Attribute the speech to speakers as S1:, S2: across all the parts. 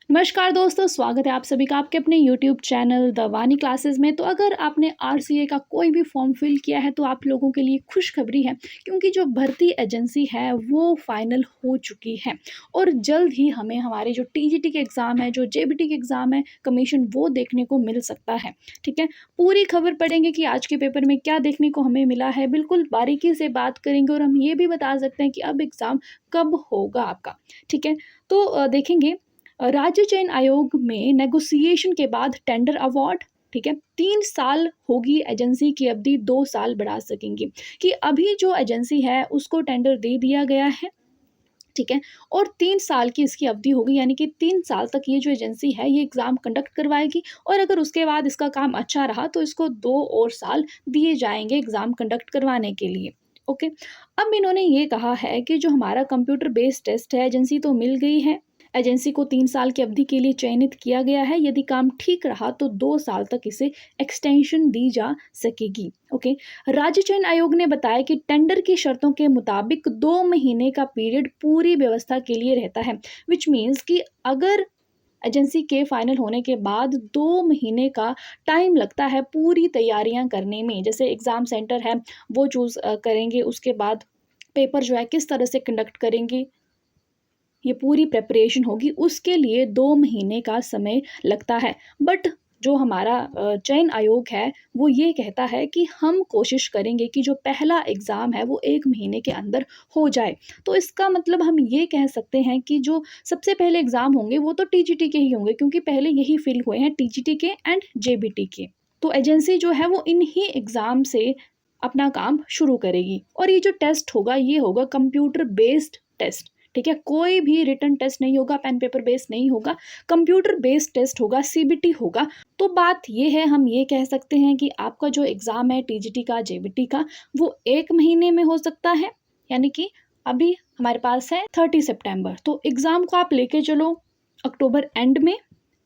S1: नमस्कार दोस्तों, स्वागत है आप सभी का आपके अपने यूट्यूब चैनल द वानी क्लासेस में। तो अगर आपने आरसीए का कोई भी फॉर्म फिल किया है तो आप लोगों के लिए खुशखबरी है, क्योंकि जो भर्ती एजेंसी है वो फाइनल हो चुकी है और जल्द ही हमें हमारे जो टीजीटी के एग्ज़ाम है, जो जेबीटी के एग्ज़ाम है, कमीशन वो देखने को मिल सकता है। ठीक है, पूरी खबर पढ़ेंगे कि आज के पेपर में क्या देखने को हमें मिला है, बिल्कुल बारीकी से बात करेंगे और हम ये भी बता सकते हैं कि अब एग्ज़ाम कब होगा आपका। ठीक है, तो देखेंगे राज्य चयन आयोग में नेगोशिएशन के बाद टेंडर अवार्ड। ठीक है, 3 साल होगी एजेंसी की अवधि, 2 साल बढ़ा सकेंगी कि अभी जो एजेंसी है उसको टेंडर दे दिया गया है। ठीक है, और 3 साल की इसकी अवधि होगी, यानी कि 3 साल तक ये जो एजेंसी है ये एग्ज़ाम कंडक्ट करवाएगी और अगर उसके बाद इसका काम अच्छा रहा तो इसको 2 और साल दिए जाएंगे एग्ज़ाम कंडक्ट करवाने के लिए। ओके, अब इन्होंने ये कहा है कि जो हमारा कंप्यूटर बेस्ड टेस्ट है, एजेंसी तो मिल गई है, एजेंसी को 3 साल की अवधि के लिए चयनित किया गया है। यदि काम ठीक रहा तो 2 साल तक इसे एक्सटेंशन दी जा सकेगी। ओके, राज्य चयन आयोग ने बताया कि टेंडर की शर्तों के मुताबिक 2 महीने का पीरियड पूरी व्यवस्था के लिए रहता है, विच मीन्स कि अगर एजेंसी के फाइनल होने के बाद 2 महीने का टाइम लगता है पूरी तैयारियां करने में। जैसे एग्ज़ाम सेंटर है वो चूज़ करेंगे, उसके बाद पेपर जो है किस तरह से कंडक्ट करेंगे, ये पूरी प्रिपरेशन होगी, उसके लिए 2 महीने का समय लगता है। बट जो हमारा चयन आयोग है वो ये कहता है कि हम कोशिश करेंगे कि जो पहला एग्ज़ाम है वो 1 महीने के अंदर हो जाए। तो इसका मतलब हम ये कह सकते हैं कि जो सबसे पहले एग्ज़ाम होंगे वो तो टीजीटी के ही होंगे, क्योंकि पहले यही फिल हुए हैं, टीजीटी के एंड जेबीटी के। तो एजेंसी जो है वो इन्हीं एग्ज़ाम से अपना काम शुरू करेगी और ये जो टेस्ट होगा ये होगा कंप्यूटर बेस्ड टेस्ट। ठीक है, कोई भी रिटन टेस्ट नहीं होगा, पेन पेपर बेस्ड नहीं होगा, कंप्यूटर बेस्ड टेस्ट होगा, सीबीटी होगा। तो बात ये है, हम ये कह सकते हैं कि आपका जो एग्ज़ाम है टीजीटी का, जेबीटी का, वो 1 महीने में हो सकता है, यानी कि अभी हमारे पास है 30 सितंबर, तो एग्ज़ाम को आप लेके चलो अक्टूबर एंड में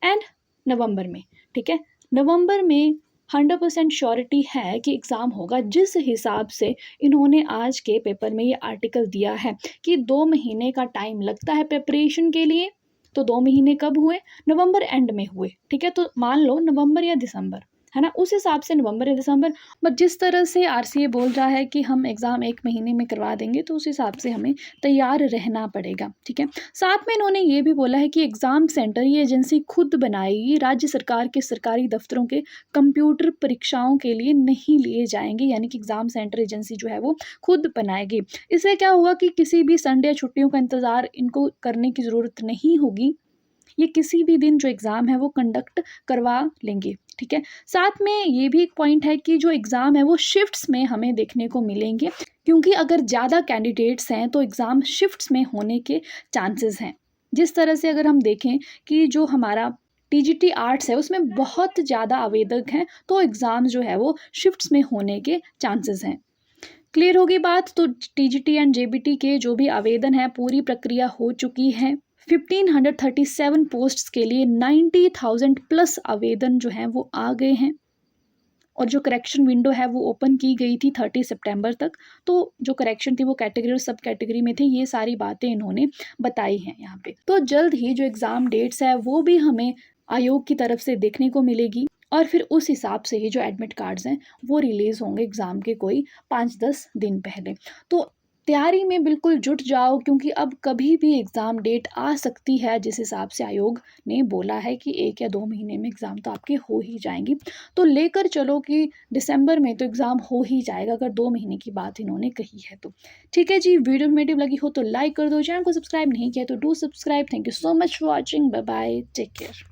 S1: एंड नवंबर में। ठीक है, नवंबर में 100% श्योरिटी है कि एग्ज़ाम होगा। जिस हिसाब से इन्होंने आज के पेपर में ये आर्टिकल दिया है कि 2 महीने का टाइम लगता है प्रिपरेशन के लिए, तो 2 महीने कब हुए? नवंबर एंड में हुए। ठीक है, तो मान लो नवंबर या दिसंबर, है ना, उस हिसाब से नवंबर या दिसंबर। बट जिस तरह से आरसीए बोल रहा है कि हम एग्ज़ाम 1 महीने में करवा देंगे, तो उस हिसाब से हमें तैयार रहना पड़ेगा। ठीक है, साथ में इन्होंने ये भी बोला है कि एग्ज़ाम सेंटर ये एजेंसी खुद बनाएगी, राज्य सरकार के सरकारी दफ्तरों के कंप्यूटर परीक्षाओं के लिए नहीं लिए जाएंगे, यानी कि एग्ज़ाम सेंटर एजेंसी जो है वो खुद बनाएगी। इससे क्या होगा कि किसी भी संडे या छुट्टियों का इंतज़ार इनको करने की ज़रूरत नहीं होगी, ये किसी भी दिन जो एग्ज़ाम है वो कंडक्ट करवा लेंगे। ठीक है, साथ में ये भी एक पॉइंट है कि जो एग्ज़ाम है वो शिफ्ट्स में हमें देखने को मिलेंगे, क्योंकि अगर ज़्यादा कैंडिडेट्स हैं तो एग्ज़ाम शिफ्ट्स में होने के चांसेस हैं। जिस तरह से अगर हम देखें कि जो हमारा टीजीटी आर्ट्स है उसमें बहुत ज़्यादा आवेदक हैं, तो एग्ज़ाम जो है वो शिफ्ट्स में होने के चांसेस हैं। क्लियर होगी बात? तो टीजीटी एंड जेबीटी के जो भी आवेदन है पूरी प्रक्रिया हो चुकी है। 1537 पोस्ट्स के लिए 90,000 प्लस आवेदन जो हैं वो आ गए हैं और जो करेक्शन विंडो है वो ओपन की गई थी 30 सितंबर तक। तो जो करेक्शन थी वो कैटेगरी और सब कैटेगरी में थी। ये सारी बातें इन्होंने बताई हैं यहाँ पे। तो जल्द ही जो एग्ज़ाम डेट्स है वो भी हमें आयोग की तरफ से देखने को मिलेगी और फिर उस हिसाब से ही जो एडमिट कार्ड्स हैं वो रिलीज़ होंगे एग्ज़ाम के कोई 5-10 दिन पहले। तो तैयारी में बिल्कुल जुट जाओ, क्योंकि अब कभी भी एग्ज़ाम डेट आ सकती है। जिस हिसाब से आयोग ने बोला है कि 1 या 2 महीने में एग्ज़ाम तो आपके हो ही जाएंगी, तो लेकर चलो कि दिसंबर में तो एग्ज़ाम हो ही जाएगा, अगर 2 महीने की बात इन्होंने कही है तो। ठीक है जी, वीडियो इन्फॉर्मेटिव लगी हो तो लाइक कर दो, चैनल को सब्सक्राइब नहीं किया तो do subscribe. Thank you so much for watching, bye bye, take care.